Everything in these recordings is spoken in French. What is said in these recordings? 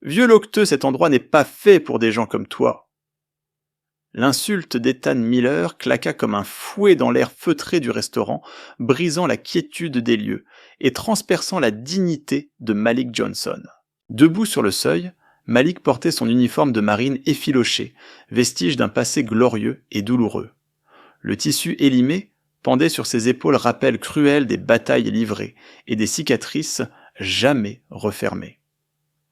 Vieux loqueteux, cet endroit n'est pas fait pour des gens comme toi. L'insulte d'Ethan Miller claqua comme un fouet dans l'air feutré du restaurant, brisant la quiétude des lieux et transperçant la dignité de Malik Johnson. Debout sur le seuil, Malik portait son uniforme de marine effiloché, vestige d'un passé glorieux et douloureux. Le tissu élimé pendait sur ses épaules rappel cruel des batailles livrées et des cicatrices jamais refermées.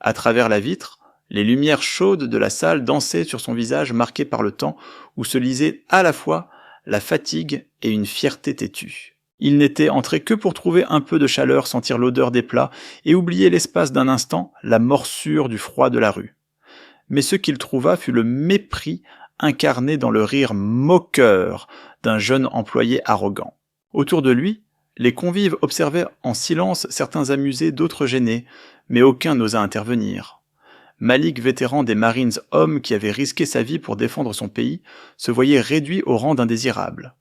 À travers la vitre, les lumières chaudes de la salle dansaient sur son visage marqué par le temps où se lisaient à la fois la fatigue et une fierté têtue. Il n'était entré que pour trouver un peu de chaleur, sentir l'odeur des plats et oublier l'espace d'un instant la morsure du froid de la rue. Mais ce qu'il trouva fut le mépris incarné dans le rire moqueur d'un jeune employé arrogant. Autour de lui, les convives observaient en silence certains amusés, d'autres gênés, mais aucun n'osa intervenir. Malik, vétéran des Marines, homme qui avait risqué sa vie pour défendre son pays, se voyait réduit au rang d'indésirable.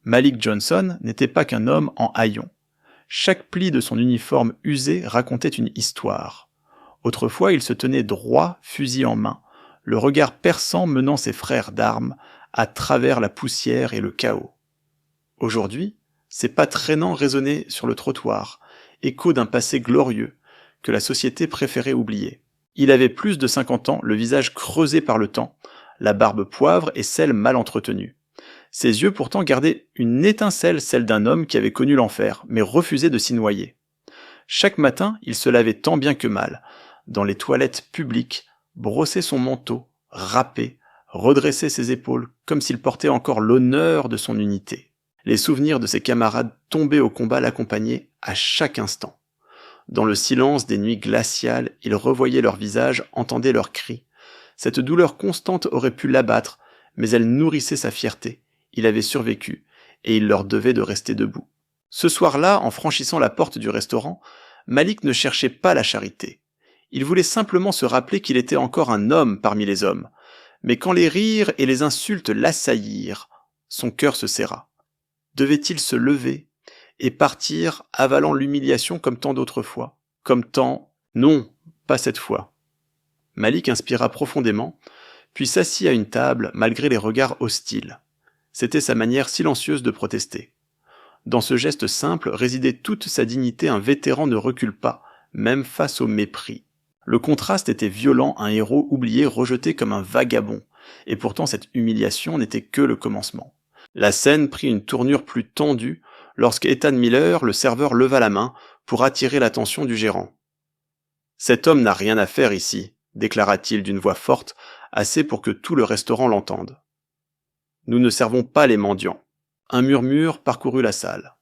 Malik Johnson n'était pas qu'un homme en haillons. Chaque pli de son uniforme usé racontait une histoire. Autrefois, il se tenait droit, fusil en main, le regard perçant menant ses frères d'armes à travers la poussière et le chaos. Aujourd'hui, ses pas traînants résonnaient sur le trottoir, écho d'un passé glorieux que la société préférait oublier. Il avait plus de 50 ans, le visage creusé par le temps, la barbe poivre et celle mal entretenue. Ses yeux pourtant gardaient une étincelle, celle d'un homme qui avait connu l'enfer, mais refusait de s'y noyer. Chaque matin, il se lavait tant bien que mal, dans les toilettes publiques, brossait son manteau, râpait, redressait ses épaules, comme s'il portait encore l'honneur de son unité. Les souvenirs de ses camarades tombés au combat l'accompagnaient à chaque instant. Dans le silence des nuits glaciales, il revoyait leurs visages, entendait leurs cris. Cette douleur constante aurait pu l'abattre, mais elle nourrissait sa fierté. Il avait survécu, et il leur devait de rester debout. Ce soir-là, en franchissant la porte du restaurant, Malik ne cherchait pas la charité. Il voulait simplement se rappeler qu'il était encore un homme parmi les hommes. Mais quand les rires et les insultes l'assaillirent, son cœur se serra. Devait-il se lever et partir, avalant l'humiliation comme tant d'autres fois, comme tant... Non, pas cette fois. Malik inspira profondément, puis s'assit à une table malgré les regards hostiles. C'était sa manière silencieuse de protester. Dans ce geste simple résidait toute sa dignité, un vétéran ne recule pas, même face au mépris. Le contraste était violent, un héros oublié, rejeté comme un vagabond, et pourtant cette humiliation n'était que le commencement. La scène prit une tournure plus tendue lorsque Ethan Miller, le serveur, leva la main pour attirer l'attention du gérant. « Cet homme n'a rien à faire ici », déclara-t-il d'une voix forte, assez pour que tout le restaurant l'entende. « Nous ne servons pas les mendiants. » Un murmure parcourut la salle.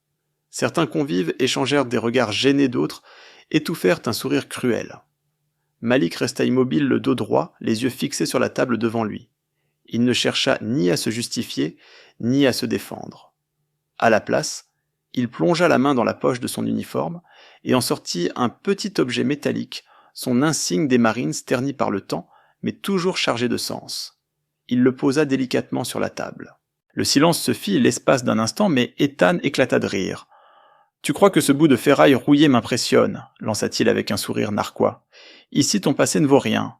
Certains convives échangèrent des regards gênés, d'autres étouffèrent un sourire cruel. Malik resta immobile, le dos droit, les yeux fixés sur la table devant lui. Il ne chercha ni à se justifier, ni à se défendre. À la place, il plongea la main dans la poche de son uniforme et en sortit un petit objet métallique, son insigne des Marines terni par le temps, mais toujours chargé de sens. Il le posa délicatement sur la table. Le silence se fit l'espace d'un instant, mais Ethan éclata de rire. « Tu crois que ce bout de ferraille rouillé m'impressionne ?» lança-t-il avec un sourire narquois. « Ici ton passé ne vaut rien. »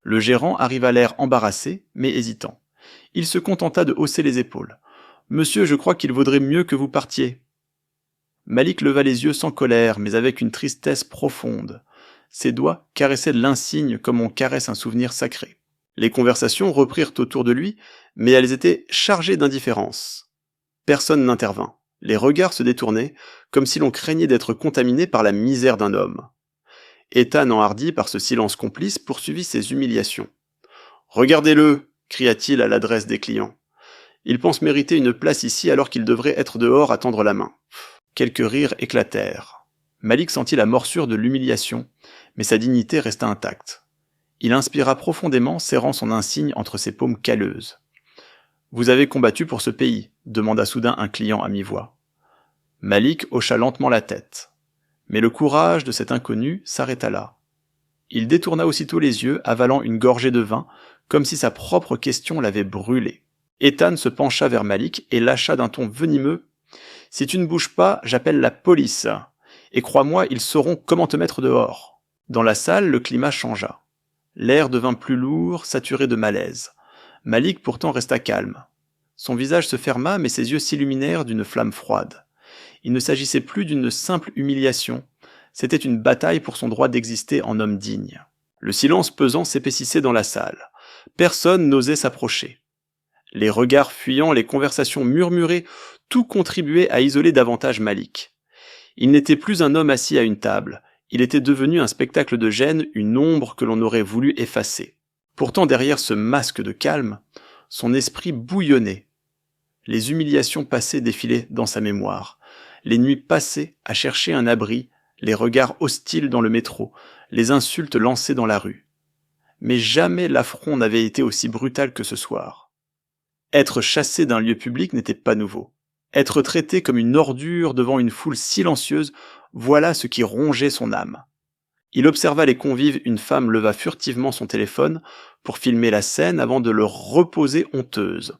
Le gérant arriva l'air embarrassé, mais hésitant. Il se contenta de hausser les épaules. « Monsieur, je crois qu'il vaudrait mieux que vous partiez. » Malik leva les yeux sans colère, mais avec une tristesse profonde. Ses doigts caressaient l'insigne comme on caresse un souvenir sacré. Les conversations reprirent autour de lui, mais elles étaient chargées d'indifférence. Personne n'intervint. Les regards se détournaient, comme si l'on craignait d'être contaminé par la misère d'un homme. Ethan, enhardi par ce silence complice, poursuivit ses humiliations. « Regardez-le » cria-t-il à l'adresse des clients. « Il pense mériter une place ici alors qu'il devrait être dehors à tendre la main. » Quelques rires éclatèrent. Malik sentit la morsure de l'humiliation, mais sa dignité resta intacte. Il inspira profondément, serrant son insigne entre ses paumes calleuses. « Vous avez combattu pour ce pays ?» demanda soudain un client à mi-voix. Malik hocha lentement la tête. Mais le courage de cet inconnu s'arrêta là. Il détourna aussitôt les yeux, avalant une gorgée de vin, comme si sa propre question l'avait brûlé. Ethan se pencha vers Malik et lâcha d'un ton venimeux « Si tu ne bouges pas, j'appelle la police. Et crois-moi, ils sauront comment te mettre dehors. » Dans la salle, le climat changea. L'air devint plus lourd, saturé de malaise. Malik pourtant resta calme. Son visage se ferma, mais ses yeux s'illuminèrent d'une flamme froide. Il ne s'agissait plus d'une simple humiliation, c'était une bataille pour son droit d'exister en homme digne. Le silence pesant s'épaississait dans la salle. Personne n'osait s'approcher. Les regards fuyants, les conversations murmurées, tout contribuait à isoler davantage Malik. Il n'était plus un homme assis à une table, il était devenu un spectacle de gêne, une ombre que l'on aurait voulu effacer. Pourtant derrière ce masque de calme, son esprit bouillonnait. Les humiliations passées défilaient dans sa mémoire, les nuits passées à chercher un abri, les regards hostiles dans le métro, les insultes lancées dans la rue. Mais jamais l'affront n'avait été aussi brutal que ce soir. Être chassé d'un lieu public n'était pas nouveau. Être traité comme une ordure devant une foule silencieuse, voilà ce qui rongeait son âme. Il observa les convives, une femme leva furtivement son téléphone pour filmer la scène avant de le reposer honteuse.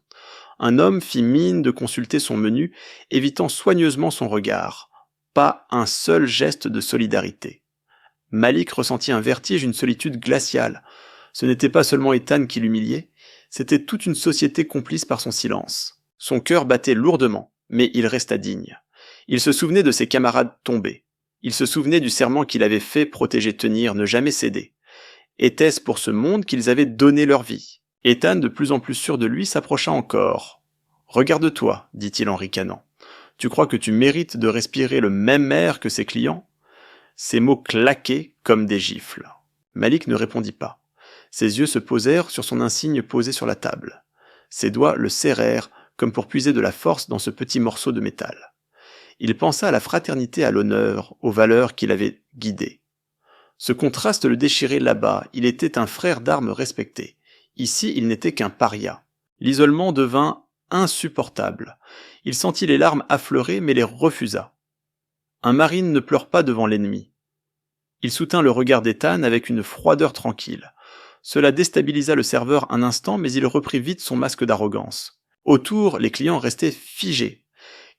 Un homme fit mine de consulter son menu, évitant soigneusement son regard. Pas un seul geste de solidarité. Malik ressentit un vertige, une solitude glaciale. Ce n'était pas seulement Ethan qui l'humiliait, c'était toute une société complice par son silence. Son cœur battait lourdement, mais il resta digne. Il se souvenait de ses camarades tombés. Il se souvenait du serment qu'il avait fait, protéger, tenir, ne jamais céder. Était-ce pour ce monde qu'ils avaient donné leur vie? Ethan, de plus en plus sûr de lui, s'approcha encore. « Regarde-toi, dit-il en ricanant. Tu crois que tu mérites de respirer le même air que ses clients ?» Ces mots claquaient comme des gifles. Malik ne répondit pas. Ses yeux se posèrent sur son insigne posé sur la table. Ses doigts le serrèrent, comme pour puiser de la force dans ce petit morceau de métal. Il pensa à la fraternité, à l'honneur, aux valeurs qui l'avaient guidé. Ce contraste le déchirait là-bas, il était un frère d'armes respecté. Ici, il n'était qu'un paria. L'isolement devint insupportable. Il sentit les larmes affleurer, mais les refusa. Un marine ne pleure pas devant l'ennemi. Il soutint le regard d'Ethan avec une froideur tranquille. Cela déstabilisa le serveur un instant, mais il reprit vite son masque d'arrogance. Autour, les clients restaient figés.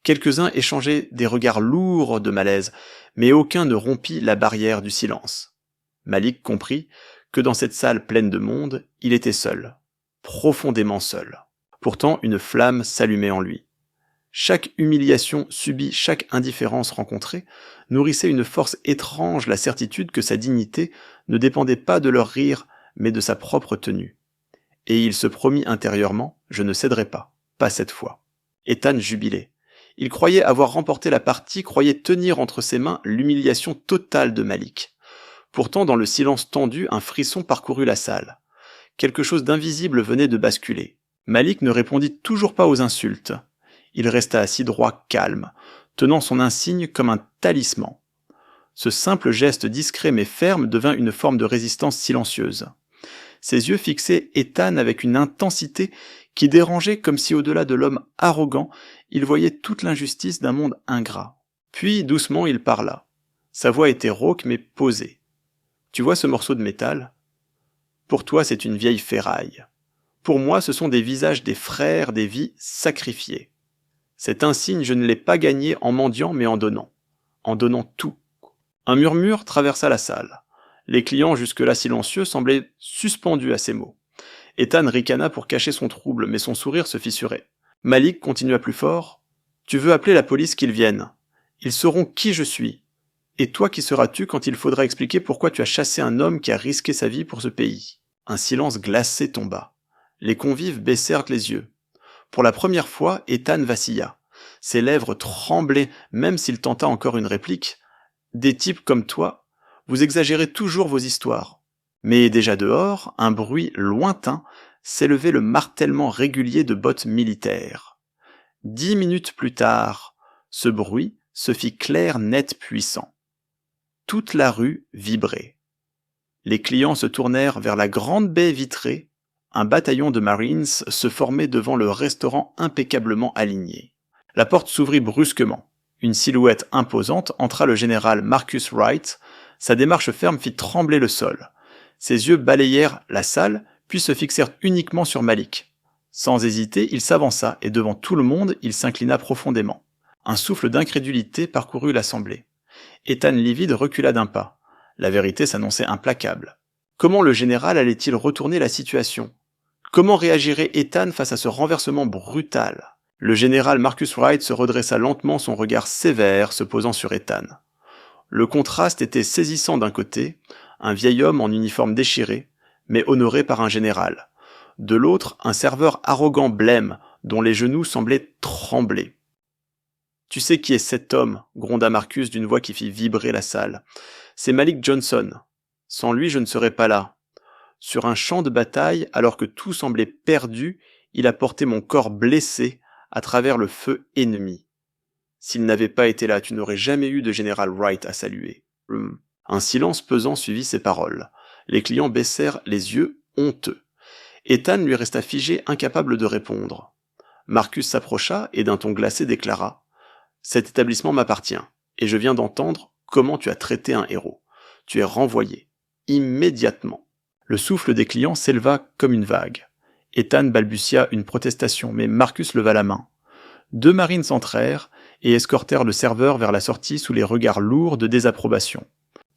Quelques-uns échangeaient des regards lourds de malaise, mais aucun ne rompit la barrière du silence. Malik comprit que dans cette salle pleine de monde, il était seul, profondément seul. Pourtant, une flamme s'allumait en lui. Chaque humiliation subie, chaque indifférence rencontrée, nourrissait une force étrange, la certitude que sa dignité ne dépendait pas de leur rire, mais de sa propre tenue. Et il se promit intérieurement, je ne céderai pas cette fois. Ethan jubilait. Il croyait avoir remporté la partie, croyait tenir entre ses mains l'humiliation totale de Malik. Pourtant, dans le silence tendu, un frisson parcourut la salle. Quelque chose d'invisible venait de basculer. Malik ne répondit toujours pas aux insultes. Il resta assis droit, calme, tenant son insigne comme un talisman. Ce simple geste discret mais ferme devint une forme de résistance silencieuse. Ses yeux fixaient Ethan avec une intensité qui dérangeait, comme si au-delà de l'homme arrogant, il voyait toute l'injustice d'un monde ingrat. Puis, doucement, il parla. Sa voix était rauque mais posée. « Tu vois ce morceau de métal ? Pour toi, c'est une vieille ferraille. Pour moi, ce sont des visages des frères, des vies sacrifiées. Cet insigne, je ne l'ai pas gagné en mendiant, mais en donnant tout. » Un murmure traversa la salle. Les clients, jusque-là silencieux, semblaient suspendus à ces mots. Ethan ricana pour cacher son trouble, mais son sourire se fissurait. Malik continua plus fort. « Tu veux appeler la police qu'ils viennent. Ils sauront qui je suis. Et toi, qui seras-tu quand il faudra expliquer pourquoi tu as chassé un homme qui a risqué sa vie pour ce pays ?» Un silence glacé tomba. Les convives baissèrent les yeux. Pour la première fois, Ethan vacilla. Ses lèvres tremblaient, même s'il tenta encore une réplique. « Des types comme toi, vous exagérez toujours vos histoires. » Mais déjà dehors, un bruit lointain s'élevait, le martèlement régulier de bottes militaires. 10 minutes plus tard, ce bruit se fit clair, net, puissant. Toute la rue vibrait. Les clients se tournèrent vers la grande baie vitrée. Un bataillon de Marines se formait devant le restaurant impeccablement aligné. La porte s'ouvrit brusquement. Une silhouette imposante entra, le général Marcus Wright. Sa démarche ferme fit trembler le sol. Ses yeux balayèrent la salle, puis se fixèrent uniquement sur Malik. Sans hésiter, il s'avança et devant tout le monde, il s'inclina profondément. Un souffle d'incrédulité parcourut l'assemblée. Ethan livide recula d'un pas. La vérité s'annonçait implacable. Comment le général allait-il retourner la situation? Comment réagirait Ethan face à ce renversement brutal? Le général Marcus Wright se redressa lentement, son regard sévère se posant sur Ethan. Le contraste était saisissant d'un côté, un vieil homme en uniforme déchiré, mais honoré par un général. De l'autre, un serveur arrogant blême, dont les genoux semblaient trembler. « Tu sais qui est cet homme ?» gronda Marcus d'une voix qui fit vibrer la salle. « C'est Malik Johnson. Sans lui, je ne serais pas là. Sur un champ de bataille, alors que tout semblait perdu, il a porté mon corps blessé à travers le feu ennemi. S'il n'avait pas été là, tu n'aurais jamais eu de général Wright à saluer. » Un silence pesant suivit ces paroles. Les clients baissèrent les yeux, honteux. Ethan lui resta figé, incapable de répondre. Marcus s'approcha et d'un ton glacé déclara « Cet établissement m'appartient, et je viens d'entendre comment tu as traité un héros. Tu es renvoyé. Immédiatement. » Le souffle des clients s'éleva comme une vague. Ethan balbutia une protestation, mais Marcus leva la main. 2 marines entrèrent et escortèrent le serveur vers la sortie sous les regards lourds de désapprobation.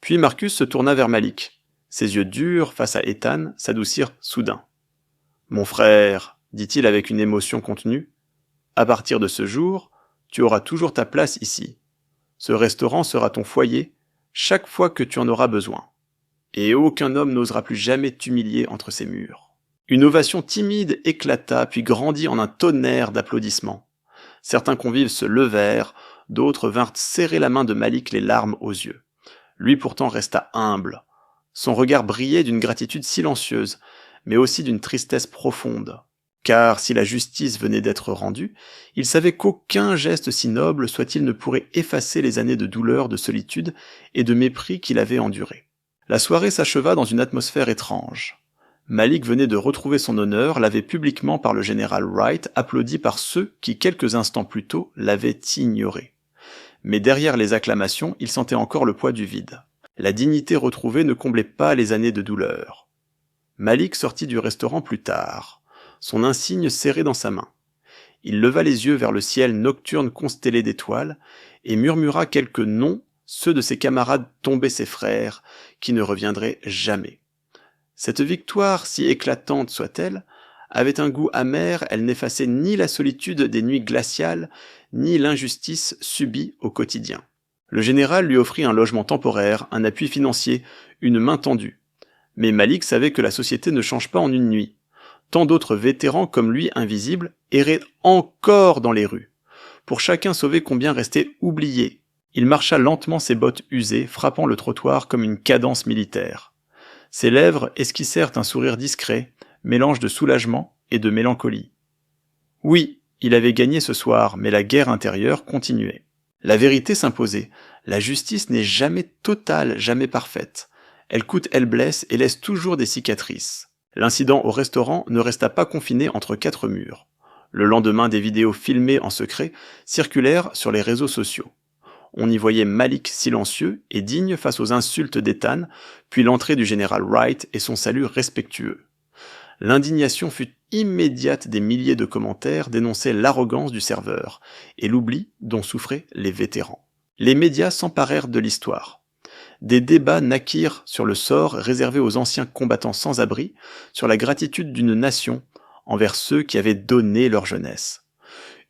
Puis Marcus se tourna vers Malik. Ses yeux durs face à Ethan s'adoucirent soudain. « Mon frère, dit-il avec une émotion contenue, à partir de ce jour, tu auras toujours ta place ici. Ce restaurant sera ton foyer chaque fois que tu en auras besoin. Et aucun homme n'osera plus jamais t'humilier entre ces murs. » Une ovation timide éclata puis grandit en un tonnerre d'applaudissements. Certains convives se levèrent, d'autres vinrent serrer la main de Malik, les larmes aux yeux. Lui pourtant resta humble. Son regard brillait d'une gratitude silencieuse, mais aussi d'une tristesse profonde. Car si la justice venait d'être rendue, il savait qu'aucun geste si noble soit-il ne pourrait effacer les années de douleur, de solitude et de mépris qu'il avait endurées. La soirée s'acheva dans une atmosphère étrange. Malik venait de retrouver son honneur, lavé publiquement par le général Wright, applaudi par ceux qui, quelques instants plus tôt, l'avaient ignoré. Mais derrière les acclamations, il sentait encore le poids du vide. La dignité retrouvée ne comblait pas les années de douleur. Malik sortit du restaurant plus tard, son insigne serré dans sa main. Il leva les yeux vers le ciel nocturne constellé d'étoiles et murmura quelques noms, ceux de ses camarades tombés ses frères, qui ne reviendraient jamais. Cette victoire, si éclatante soit-elle, avait un goût amer, elle n'effaçait ni la solitude des nuits glaciales, ni l'injustice subie au quotidien. Le général lui offrit un logement temporaire, un appui financier, une main tendue. Mais Malik savait que la société ne change pas en une nuit. Tant d'autres vétérans comme lui, invisibles, erraient encore dans les rues. Pour chacun sauver combien restait oublié. Il marcha lentement ses bottes usées, frappant le trottoir comme une cadence militaire. Ses lèvres esquissèrent un sourire discret, mélange de soulagement et de mélancolie. Oui, il avait gagné ce soir, mais la guerre intérieure continuait. La vérité s'imposait. La justice n'est jamais totale, jamais parfaite. Elle coûte, elle blesse et laisse toujours des cicatrices. L'incident au restaurant ne resta pas confiné entre 4 murs. Le lendemain, des vidéos filmées en secret circulèrent sur les réseaux sociaux. On y voyait Malik silencieux et digne face aux insultes d'Ethan, puis l'entrée du général Wright et son salut respectueux. L'indignation fut immédiate, des milliers de commentaires dénonçaient l'arrogance du serveur et l'oubli dont souffraient les vétérans. Les médias s'emparèrent de l'histoire. Des débats naquirent sur le sort réservé aux anciens combattants sans abri, sur la gratitude d'une nation envers ceux qui avaient donné leur jeunesse.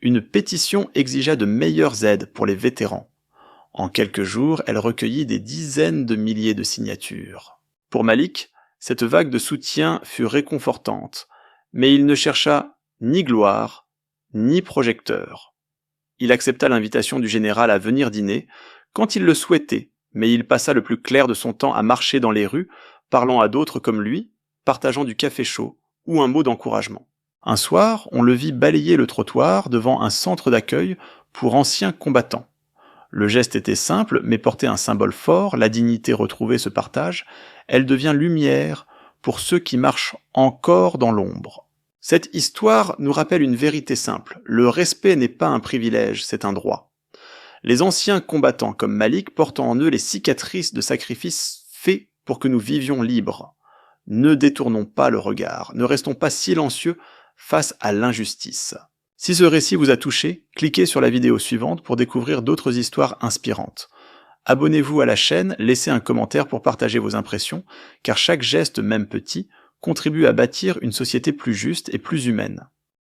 Une pétition exigea de meilleures aides pour les vétérans. En quelques jours, elle recueillit des dizaines de milliers de signatures. Pour Malik, cette vague de soutien fut réconfortante, mais il ne chercha ni gloire, ni projecteur. Il accepta l'invitation du général à venir dîner quand il le souhaitait, mais il passa le plus clair de son temps à marcher dans les rues, parlant à d'autres comme lui, partageant du café chaud ou un mot d'encouragement. Un soir, on le vit balayer le trottoir devant un centre d'accueil pour anciens combattants. Le geste était simple, mais portait un symbole fort, la dignité retrouvée se partage, elle devient lumière pour ceux qui marchent encore dans l'ombre. Cette histoire nous rappelle une vérité simple, le respect n'est pas un privilège, c'est un droit. Les anciens combattants comme Malik portent en eux les cicatrices de sacrifices faits pour que nous vivions libres. Ne détournons pas le regard, ne restons pas silencieux face à l'injustice. Si ce récit vous a touché, cliquez sur la vidéo suivante pour découvrir d'autres histoires inspirantes. Abonnez-vous à la chaîne, laissez un commentaire pour partager vos impressions, car chaque geste, même petit, contribue à bâtir une société plus juste et plus humaine.